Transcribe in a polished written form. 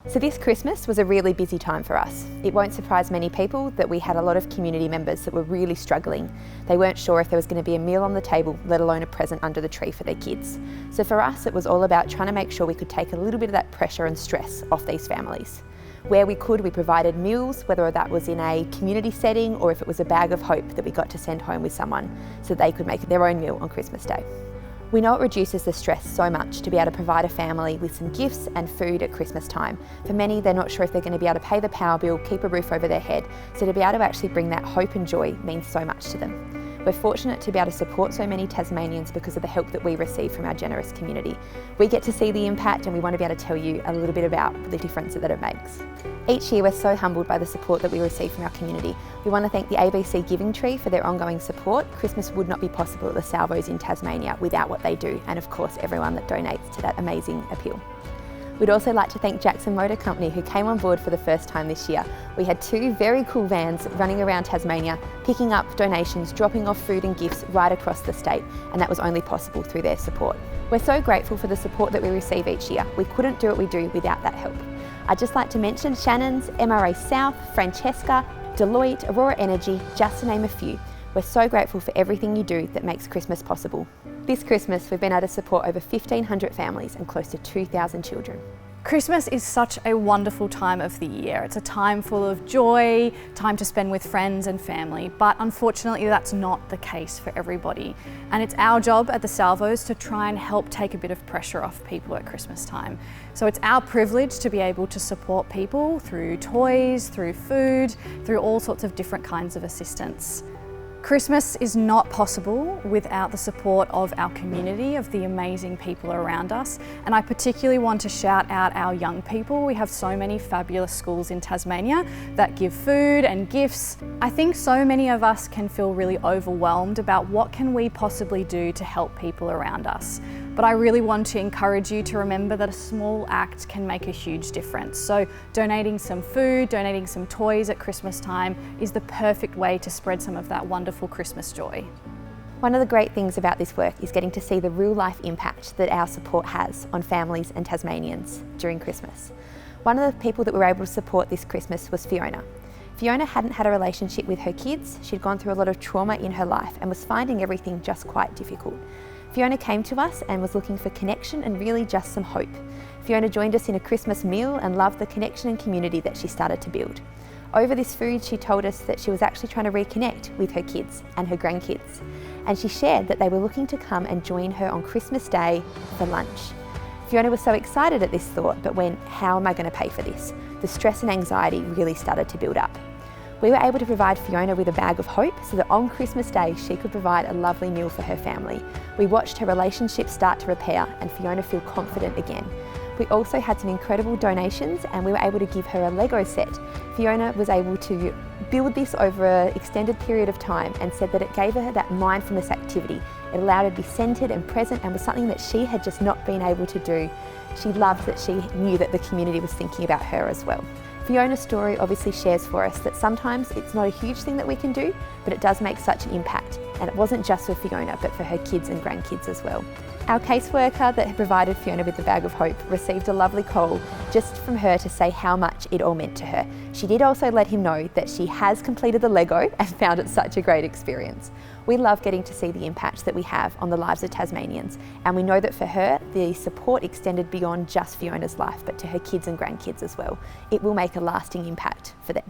So this Christmas was a really busy time for us. It won't surprise many people that we had a lot of community members that were really struggling. They weren't sure if there was going to be a meal on the table, let alone a present under the tree for their kids. So for us, it was all about trying to make sure we could take a little bit of that pressure and stress off these families. Where we could, we provided meals, whether that was in a community setting or if it was a bag of hope that we got to send home with someone so they could make their own meal on Christmas Day. We know it reduces the stress so much to be able to provide a family with some gifts and food at Christmas time. For many, they're not sure if they're going to be able to pay the power bill, keep a roof over their head, so to be able to actually bring that hope and joy means so much to them. We're fortunate to be able to support so many Tasmanians because of the help that we receive from our generous community. We get to see the impact and we want to be able to tell you a little bit about the difference that it makes. Each year we're so humbled by the support that we receive from our community. We want to thank the ABC Giving Tree for their ongoing support. Christmas would not be possible at the Salvos in Tasmania without what they do, and of course everyone that donates to that amazing appeal. We'd also like to thank Jackson Motor Company who came on board for the first time this year. We had 2 very cool vans running around Tasmania, picking up donations, dropping off food and gifts right across the state, and that was only possible through their support. We're so grateful for the support that we receive each year. We couldn't do what we do without that help. I'd just like to mention Shannon's, MRA South, Francesca, Deloitte, Aurora Energy, just to name a few. We're so grateful for everything you do that makes Christmas possible. This Christmas, we've been able to support over 1,500 families and close to 2,000 children. Christmas is such a wonderful time of the year. It's a time full of joy, time to spend with friends and family, but unfortunately that's not the case for everybody. And it's our job at the Salvos to try and help take a bit of pressure off people at Christmas time. So it's our privilege to be able to support people through toys, through food, through all sorts of different kinds of assistance. Christmas is not possible without the support of our community, of the amazing people around us. And I particularly want to shout out our young people. We have so many fabulous schools in Tasmania that give food and gifts. I think so many of us can feel really overwhelmed about what can we possibly do to help people around us. But I really want to encourage you to remember that a small act can make a huge difference. So donating some food, donating some toys at Christmas time is the perfect way to spread some of that wonderful Christmas joy. One of the great things about this work is getting to see the real life impact that our support has on families and Tasmanians during Christmas. One of the people that we were able to support this Christmas was Fiona. Fiona hadn't had a relationship with her kids. She'd gone through a lot of trauma in her life and was finding everything just quite difficult. Fiona came to us and was looking for connection and really just some hope. Fiona joined us in a Christmas meal and loved the connection and community that she started to build. Over this food, she told us that she was actually trying to reconnect with her kids and her grandkids. And she shared that they were looking to come and join her on Christmas Day for lunch. Fiona was so excited at this thought, but went, how am I going to pay for this? The stress and anxiety really started to build up. We were able to provide Fiona with a bag of hope so that on Christmas Day she could provide a lovely meal for her family. We watched her relationship start to repair and Fiona feel confident again. We also had some incredible donations and we were able to give her a Lego set. Fiona was able to build this over an extended period of time and said that it gave her that mindfulness activity. It allowed her to be centred and present and was something that she had just not been able to do. She loved that she knew that the community was thinking about her as well. Fiona's story obviously shares for us that sometimes it's not a huge thing that we can do, but it does make such an impact. And it wasn't just for Fiona, but for her kids and grandkids as well. Our caseworker that had provided Fiona with the bag of hope received a lovely call just from her to say how much it all meant to her. She did also let him know that she has completed the Lego and found it such a great experience. We love getting to see the impact that we have on the lives of Tasmanians, and we know that for her, the support extended beyond just Fiona's life, but to her kids and grandkids as well. It will make a lasting impact for them.